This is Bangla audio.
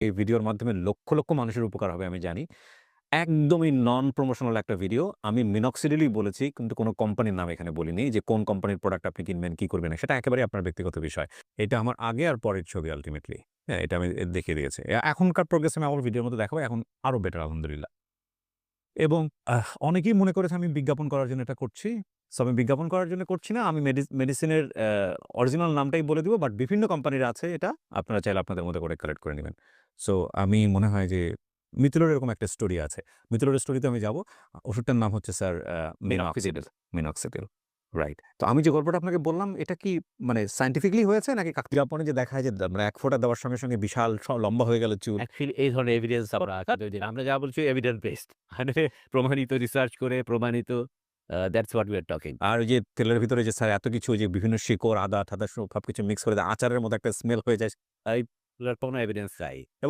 এই ভিডিওর মাধ্যমে লক্ষ, লক্ষ মানুষের উপকার হবে আমি জানি। একদমই নন প্রমোশনাল একটা ভিডিও। আমি মিনক্সিডিলই বলেছি কিন্তু কোন কোম্পানির নাম এখানে বলিনি যে কোন কোম্পানির প্রোডাক্ট আপনি কিনবেন, কি করবেন সেটা একেবারেই আপনার ব্যক্তিগত বিষয়। এটা আমার আগে আর পরের ছবি আল্টিমেটলি। হ্যাঁ, এটা আমি দেখিয়ে দিয়েছি। এখনকার প্রোগ্রেস আমি আমার ভিডিওর মধ্যে দেখাবো। এখন আরো বেটার আলহামদুলিল্লাহ। এবং অনেকেই মনে করেছে আমি বিজ্ঞাপন করার জন্য এটা করছি। সো আমি বিজ্ঞাপন করার জন্য করছি না। আমি মেডিসিনের অরিজিনাল নামটাই বলে দিব। বাট বিভিন্ন কোম্পানির আছে এটা। আপনারা চাইলে আপনাদের মতো করে কালেক্ট করে নিবেন। সো আমি মনে হয় যে মিথিলোর এরকম একটা স্টোরি আছে। মিথিলোর স্টোরিতে আমি যাব। ওষুধটার নাম হচ্ছে স্যার মিনক্সিডিল। মিনক্সিডিল। রাইট। তো আমি যে গল্পটা আপনাকে বললাম এটা কি মানে সায়েন্টিফিক্যালি হয়েছে নাকি বিজ্ঞাপনে যে দেখায় যে মানে ১ ফোঁটা দেওয়ার সঙ্গে, সঙ্গে বিশাল লম্বা হয়ে গেল চুল। অ্যাকচুয়ালি এই ধরনের এভিডেন্স আমরা আমরা যা বলছি এভিডেন্স বেসড মানে প্রমাণিত রিসার্চ করে প্রমাণিত that's what we are talking. আর ওই যে তেলের ভিতরে যে স্যার এত কিছু ওই যে বিভিন্ন শিকড়, আদা-টাদা সবকিছু মিক্স করে দেয়। আচারের মতো একটা স্মেল হয়ে যায়। এইগুলার কোনো এভিডেন্স নাই।